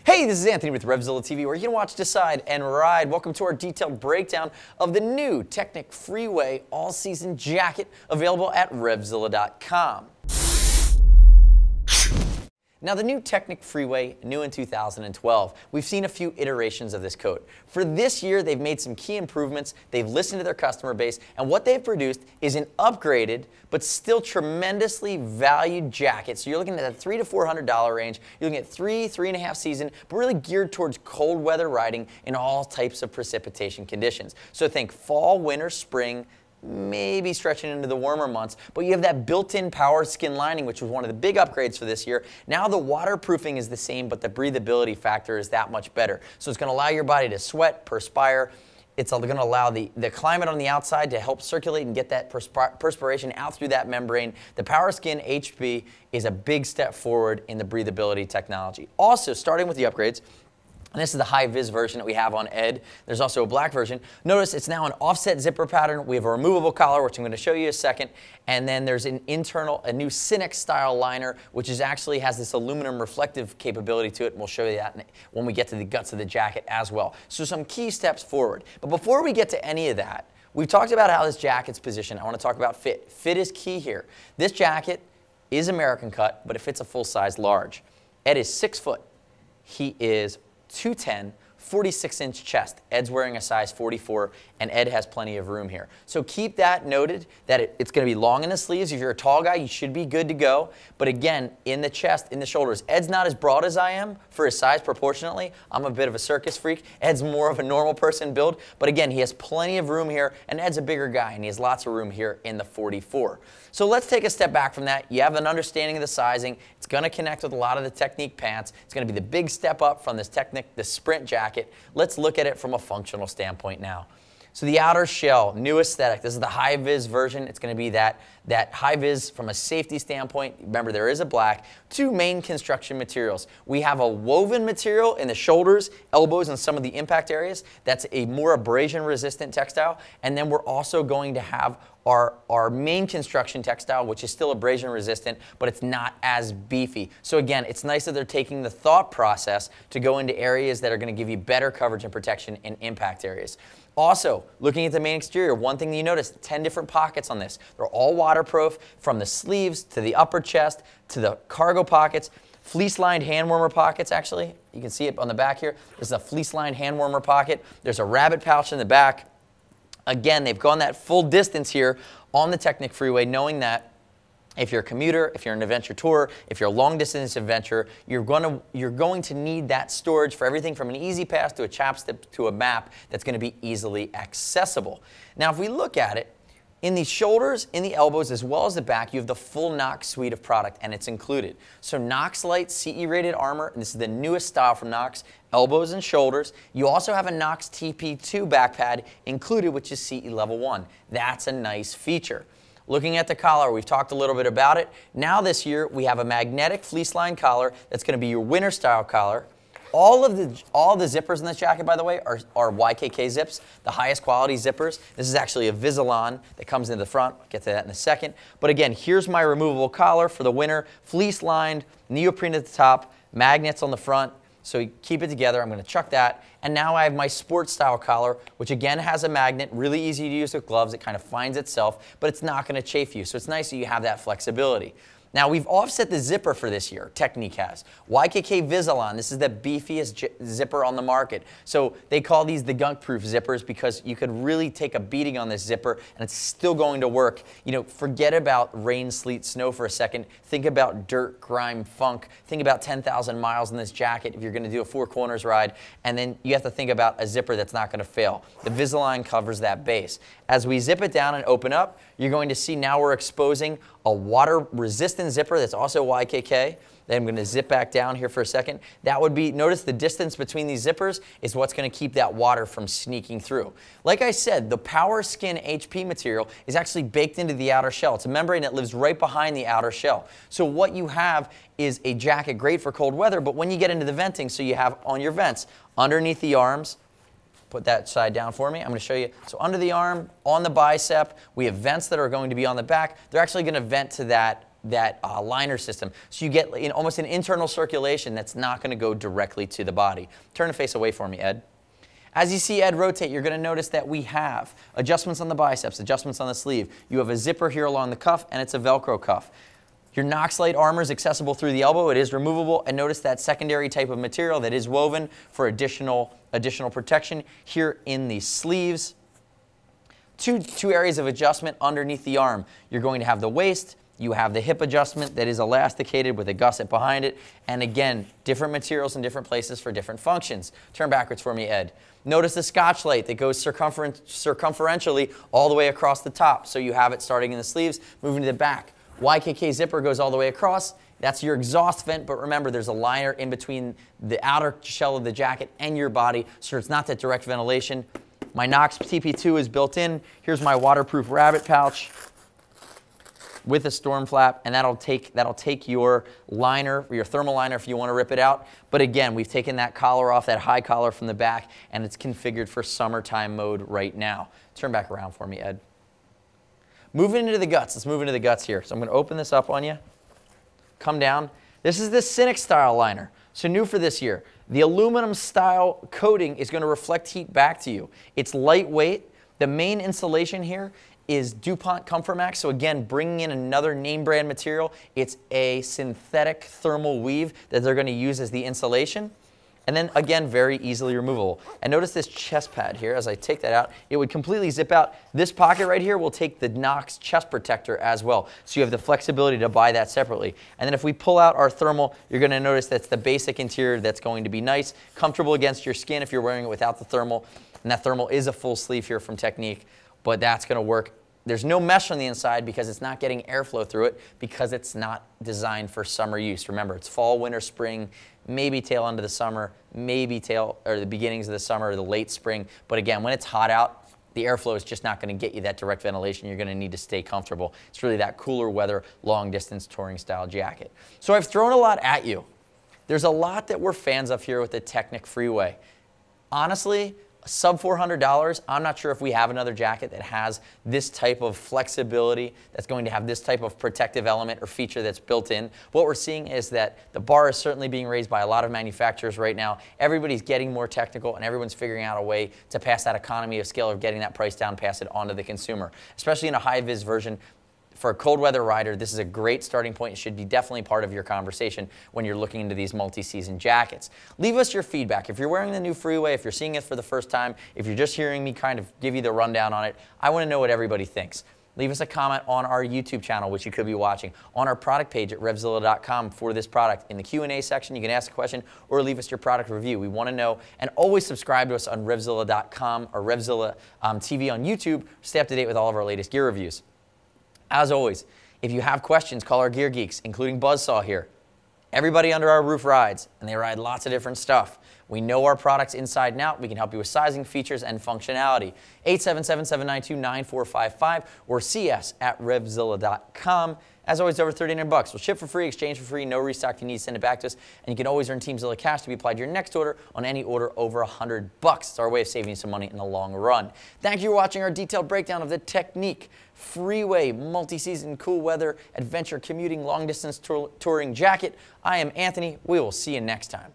Hey, this is Anthony with RevZilla TV, where you can watch, decide, and ride. Welcome to our detailed breakdown of the new Teknic Freeway all-season jacket available at RevZilla.com. Now, the new Teknic Freeway, new in 2012, we've seen a few iterations of this coat. For this year, they've made some key improvements, they've listened to their customer base, and what they've produced is an upgraded, but still tremendously valued jacket. So you're looking at a $300 to $400 range, you're looking at 3.5 season, but really geared towards cold weather riding in all types of precipitation conditions. So think fall, winter, spring, maybe stretching into the warmer months, but you have that built-in power skin lining, which was one of the big upgrades for this year. Now the waterproofing is the same, but the breathability factor is that much better. So it's going to allow your body to sweat, perspire. It's going to allow the climate on the outside to help circulate and get that perspiration out through that membrane. The Power Skin HP is a big step forward in the breathability technology. Also, starting with the upgrades, and this is the high-vis version that we have on Ed. There's also a black version. Notice it's now an offset zipper pattern. We have a removable collar, which I'm going to show you in a second. And then there's an internal, a new Cynic-style liner, which is actually has this aluminum reflective capability to it. And we'll show you that when we get to the guts of the jacket as well. So some key steps forward. But before we get to any of that, we've talked about how this jacket's positioned. I want to talk about fit. Fit is key here. This jacket is American cut, but it fits a full-size large. Ed is 6 foot. He is 210, 46-inch chest. Ed's wearing a size 44, and Ed has plenty of room here. So keep that noted, that it's going to be long in the sleeves. If you're a tall guy, you should be good to go. But again, in the chest, in the shoulders, Ed's not as broad as I am for his size proportionately. I'm a bit of a circus freak. Ed's more of a normal person build. But again, he has plenty of room here, and Ed's a bigger guy, and he has lots of room here in the 44. So let's take a step back from that. You have an understanding of the sizing. It's going to connect with a lot of the Technique pants. It's going to be the big step up from this the Sprint jacket. Let's look at it from a functional standpoint now. So the outer shell, new aesthetic. This is the high-vis version. It's going to be that high-vis from a safety standpoint. Remember, there is a black. Two main construction materials. We have a woven material in the shoulders, elbows, and some of the impact areas. That's a more abrasion-resistant textile. And then we're also going to have our main construction textile, which is still abrasion resistant, but it's not as beefy. So again, it's nice that they're taking the thought process to go into areas that are going to give you better coverage and protection in impact areas. Also, looking at the main exterior, one thing that you notice, 10 different pockets on this. They're all waterproof, from the sleeves to the upper chest to the cargo pockets. Fleece-lined hand warmer pockets, actually. You can see it on the back here. This is a fleece-lined hand warmer pocket. There's a rabbit pouch in the back. Again, they've gone that full distance here on the Teknic Freeway, knowing that if you're a commuter, if you're an adventure tourer, if you're a long-distance adventure, you're going to need that storage for everything from an easy pass to a chapstick to a map that's going to be easily accessible. Now, if we look at it, in the shoulders, in the elbows, as well as the back, you have the full Knox suite of product, and it's included. So Knox Light CE-rated armor, and this is the newest style from Knox, elbows and shoulders. You also have a Knox TP2 back pad included, which is CE level 1. That's a nice feature. Looking at the collar, we've talked a little bit about it. Now this year, we have a magnetic fleece-lined collar that's going to be your winter-style collar. All the zippers in this jacket, by the way, are YKK zips, the highest quality zippers. This is actually a Vizilon that comes into the front. I'll get to that in a second. But again, here's my removable collar for the winter, fleece-lined, neoprene at the top, magnets on the front. So you keep it together. I'm going to chuck that. And now I have my sports style collar, which again has a magnet, really easy to use with gloves. It kind of finds itself, but it's not going to chafe you. So it's nice that you have that flexibility. Now, we've offset the zipper for this year, Technique has. YKK Vizilon, this is the beefiest zipper on the market. So they call these the Gunk-proof zippers because you could really take a beating on this zipper and it's still going to work. You know, forget about rain, sleet, snow for a second. Think about dirt, grime, funk. Think about 10,000 miles in this jacket if you're going to do a four corners ride. And then you have to think about a zipper that's not going to fail. The Vizilon covers that base. As we zip it down and open up, you're going to see now we're exposing a water-resistant zipper that's also YKK. Then I'm going to zip back down here for a second. That would be, notice the distance between these zippers is what's going to keep that water from sneaking through. Like I said, the Power Skin HP material is actually baked into the outer shell. It's a membrane that lives right behind the outer shell. So what you have is a jacket great for cold weather, but when you get into the venting, so you have on your vents, underneath the arms, put that side down for me. I'm going to show you. So under the arm, on the bicep, we have vents that are going to be on the back. They're actually going to vent to that liner system. So you get almost an internal circulation that's not going to go directly to the body. Turn the face away for me, Ed. As you see Ed rotate, you're going to notice that we have adjustments on the biceps, adjustments on the sleeve. You have a zipper here along the cuff, and it's a Velcro cuff. Your Knox Light armor is accessible through the elbow. It is removable, and notice that secondary type of material that is woven for additional protection here in the sleeves. Two areas of adjustment underneath the arm. You're going to have the waist. You have the hip adjustment that is elasticated with a gusset behind it. And again, different materials in different places for different functions. Turn backwards for me, Ed. Notice the Scotch light that goes circumferentially all the way across the top. So you have it starting in the sleeves, moving to the back. YKK zipper goes all the way across. That's your exhaust vent, but remember there's a liner in between the outer shell of the jacket and your body, so it's not that direct ventilation. My Knox TP2 is built in. Here's my waterproof rabbit pouch with a storm flap, and that'll take your liner, or your thermal liner if you want to rip it out. But again, we've taken that collar off, that high collar from the back, and it's configured for summertime mode right now. Turn back around for me, Ed. Moving into the guts. Let's move into the guts here. So I'm going to open this up on you. Come down. This is the Cynic style liner. So new for this year. The aluminum style coating is going to reflect heat back to you. It's lightweight. The main insulation here is Dupont Comformax. So again, bringing in another name brand material. It's a synthetic thermal weave that they're going to use as the insulation. And then again, very easily removable. And notice this chest pad here. As I take that out, it would completely zip out. This pocket right here will take the Knox chest protector as well. So you have the flexibility to buy that separately. And then if we pull out our thermal, you're going to notice that's the basic interior that's going to be nice, comfortable against your skin if you're wearing it without the thermal. And that thermal is a full sleeve here from Teknic, but that's going to work. There's no mesh on the inside because it's not getting airflow through it because it's not designed for summer use. Remember, it's fall, winter, spring, maybe tail end of the summer, maybe the beginnings of the summer or the late spring. But again, when it's hot out, the airflow is just not going to get you that direct ventilation. You're going to need to stay comfortable. It's really that cooler weather, long distance touring style jacket. So I've thrown a lot at you. There's a lot that we're fans of here with the Teknic Freeway. Honestly, sub $400, I'm not sure if we have another jacket that has this type of flexibility, that's going to have this type of protective element or feature that's built in. What we're seeing is that the bar is certainly being raised by a lot of manufacturers right now. Everybody's getting more technical and everyone's figuring out a way to pass that economy of scale of getting that price down, pass it on to the consumer. Especially in a high-vis version. For a cold weather rider, this is a great starting point. It should be definitely part of your conversation when you're looking into these multi-season jackets. Leave us your feedback. If you're wearing the new Freeway, if you're seeing it for the first time, if you're just hearing me kind of give you the rundown on it, I want to know what everybody thinks. Leave us a comment on our YouTube channel, which you could be watching, on our product page at RevZilla.com for this product. In the Q&A section, you can ask a question or leave us your product review. We want to know. And always subscribe to us on RevZilla.com or RevZilla TV on YouTube. Stay up to date with all of our latest gear reviews. As always, if you have questions, call our gear geeks, including Buzzsaw here. Everybody under our roof rides, and they ride lots of different stuff. We know our products inside and out. We can help you with sizing, features, and functionality. 877-792-9455 or see us at RevZilla.com. As always, over $1,300. We'll ship for free, exchange for free, no restock if you need, send it back to us. And you can always earn TeamZilla cash to be applied to your next order on any order over $100. It's our way of saving you some money in the long run. Thank you for watching our detailed breakdown of the Teknic Freeway multi-season cool weather adventure commuting long distance touring jacket. I am Anthony. We will see you next time.